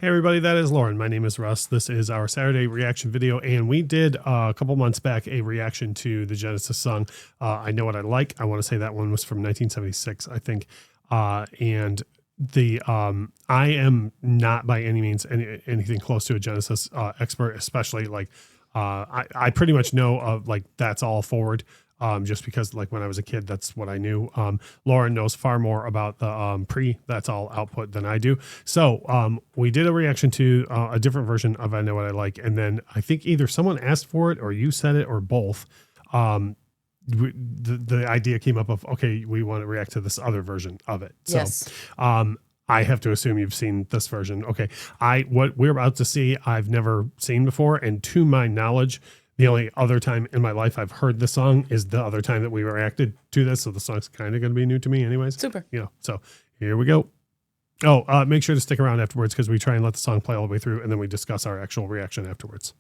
Hey everybody, that is Lauren. My name is Russ. This is our Saturday reaction video, and we did a couple months back a reaction to the Genesis song, I Know What I Like. I want to say that one was from 1976, I think. And the I am not by any means anything close to a Genesis expert, especially like I pretty much know of like That's All Forward. Just because like when I was a kid, that's what I knew. Lauren knows far more about the That's All output than I do. So we did a reaction to a different version of I Know What I Like. And then I think either someone asked for it or you said it or both. The idea came up of, okay, we want to react to this other version of it. So Yes. I have to assume you've seen this version. Okay. What we're about to see, I've never seen before. And to my knowledge, the only other time in my life I've heard the song is the other time that we reacted to this. So the song's kind of going to be new to me anyways. Super. You know, so here we go. Oh, make sure to stick around afterwards because we try and let the song play all the way through and then we discuss our actual reaction afterwards.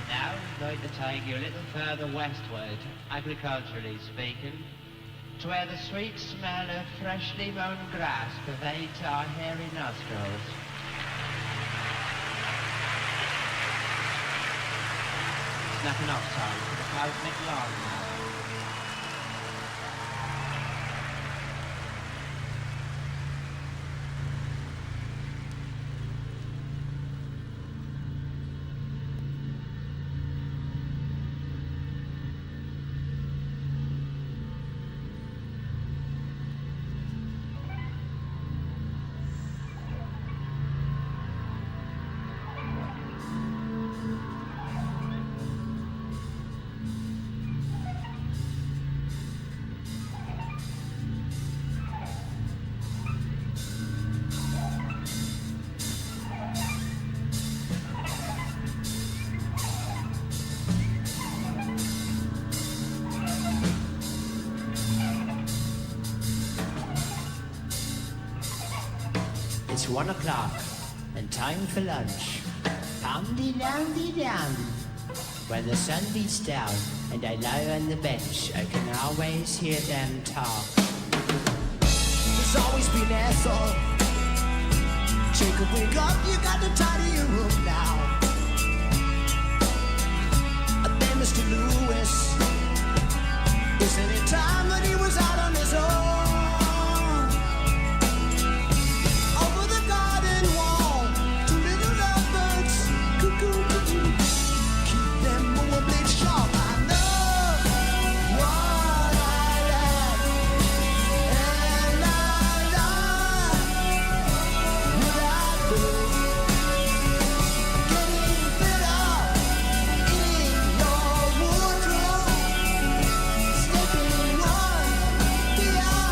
Now we're going to take you a little further westward, agriculturally speaking, to where the sweet smell of freshly mown grass pervades our hairy nostrils. Snapping off time for the cosmic lawnmower. It's 1 o'clock and time for lunch. Poundy-downdy-down. When the sun beats down and I lie on the bench, I can always hear them talk. There's always been asshole. Jacob, wake up, you got to tidy your room now. Then Mr. Lewis, isn't it time that he was out on his own? Over the garden wall, two little lovebirds, cuckoo, cuckoo, keep them moving sharp. I know what I like, and I like what I do. Getting better in your wardrobe, stepping one beyond.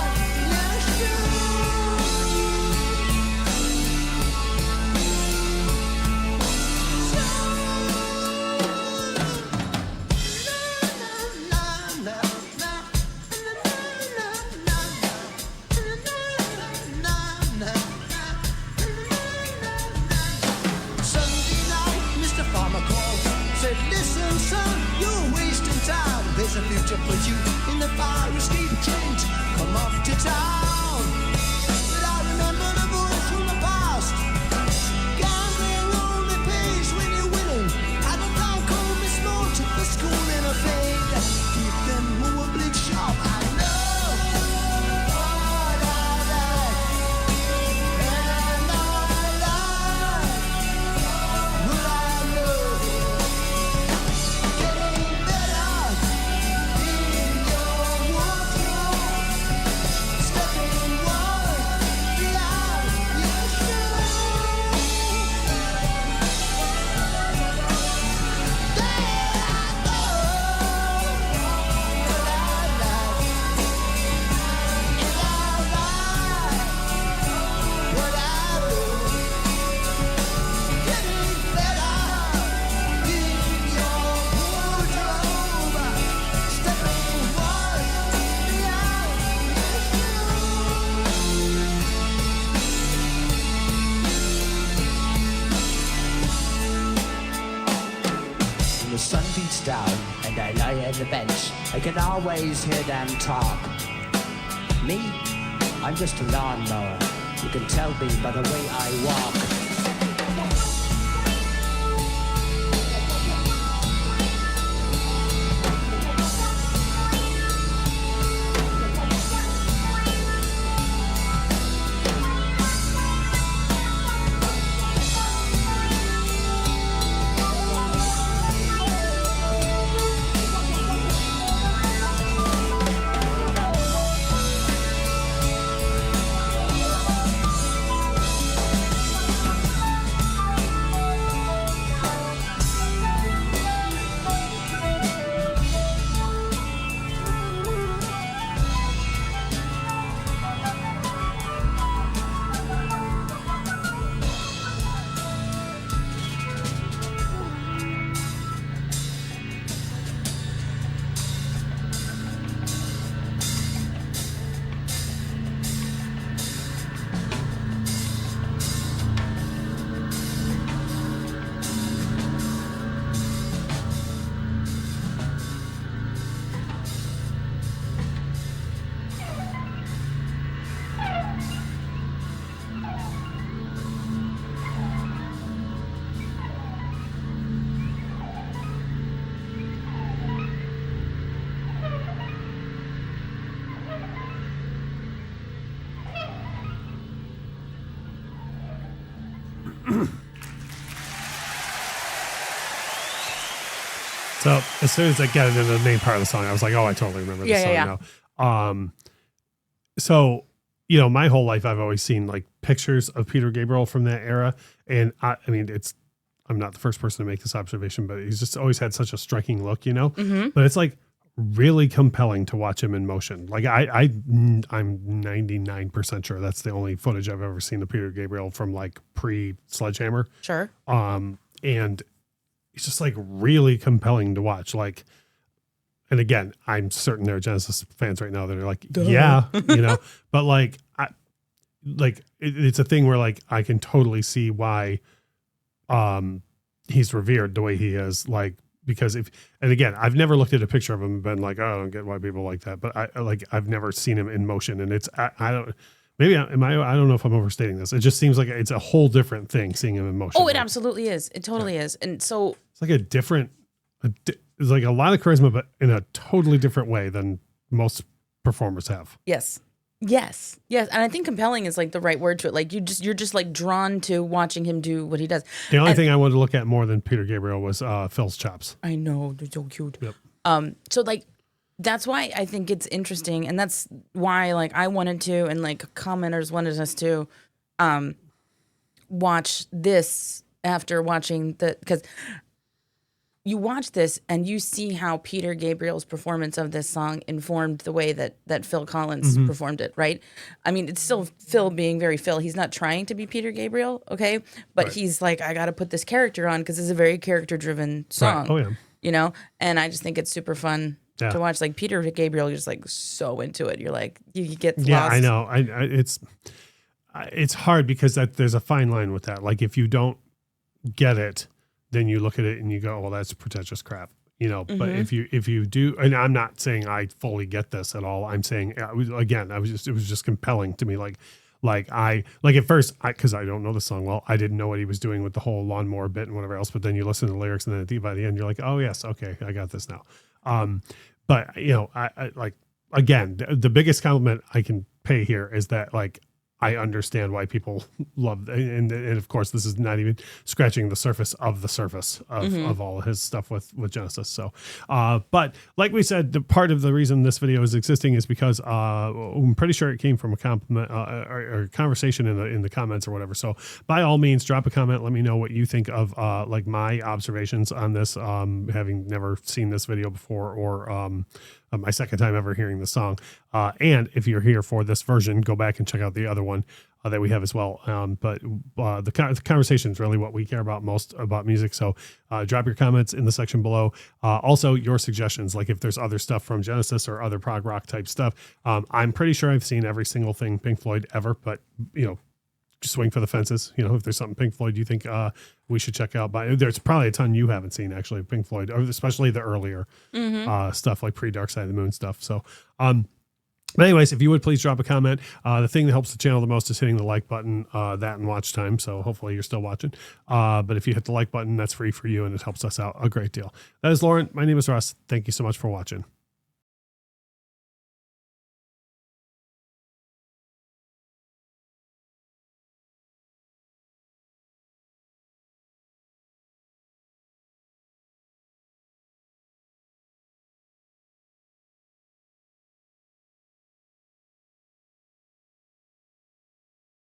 down and I lie on the bench, I can always hear them talk. Me, I'm just a lawnmower. You can tell me by the way I walk. So as soon as I get into the main part of the song, I was like, oh, I totally remember this song now. So, you know, my whole life, I've always seen like pictures of Peter Gabriel from that era. And I mean, I'm not the first person to make this observation, but he's just always had such a striking look, you know, but it's like really compelling to watch him in motion. Like I'm 99% sure that's the only footage I've ever seen of Peter Gabriel from like pre-Sledgehammer. Sure. And it's just like really compelling to watch. Like, and again, I'm certain there are Genesis fans right now that are like, yeah, you know, but like, it's a thing where like, I can totally see why, he's revered the way he is, like, because and again, I've never looked at a picture of him and been like, oh, I don't get why people like that, but I've never seen him in motion, and I don't know if I'm overstating this. It just seems like it's a whole different thing seeing him in motion. Oh, it absolutely is. It totally is. And so it's like it's like a lot of charisma, but in a totally different way than most performers have. Yes. And I think compelling is like the right word to it. Like you're just like drawn to watching him do what he does. The only thing I wanted to look at more than Peter Gabriel was Phil's chops. I know, they're so cute. Yep. So like, that's why I think it's interesting, and that's why like I wanted to, and like commenters wanted us to watch this after watching because you watch this and you see how Peter Gabriel's performance of this song informed the way that Phil Collins performed it, right? I mean, it's still Phil being very Phil. He's not trying to be Peter Gabriel, okay? But he's like, I got to put this character on because it's a very character-driven song. Right. Oh, yeah. You know? And I just think it's super fun to watch. Like Peter Gabriel, you're just like so into it. You're like, you get lost. Yeah, I know. It's hard because there's a fine line with that. Like if you don't get it, then you look at it and you go, well, that's pretentious crap, you know. But if you do, and I'm not saying I fully get this at all. I'm saying it was just compelling to me. Like at first, because I don't know the song well, I didn't know what he was doing with the whole lawnmower bit and whatever else. But then you listen to the lyrics, and then by the end, you're like, oh yes, okay, I got this now. But you know, I like again, the biggest compliment I can pay here is that like I understand why people love, and of course, this is not even scratching the surface of all his stuff with Genesis. So, but like we said, the part of the reason this video is existing is because I'm pretty sure it came from a compliment or conversation in the comments or whatever. So, by all means, drop a comment. Let me know what you think of like my observations on this, having never seen this video before, or my second time ever hearing the song. And if you're here for this version, go back and check out the other one that we have as well. But the conversation is really what we care about most about music. So drop your comments in the section below. Also, your suggestions, like if there's other stuff from Genesis or other prog rock type stuff. I'm pretty sure I've seen every single thing Pink Floyd ever, but you know, swing for the fences. You know, if there's something Pink Floyd you think we should check out, but there's probably a ton you haven't seen actually, Pink Floyd, especially the earlier stuff like pre-Dark Side of the Moon stuff. So, but anyways, if you would please drop a comment. The thing that helps the channel the most is hitting the like button, that and watch time. So hopefully you're still watching. But if you hit the like button, that's free for you and it helps us out a great deal. That is Lauren. My name is Russ. Thank you so much for watching.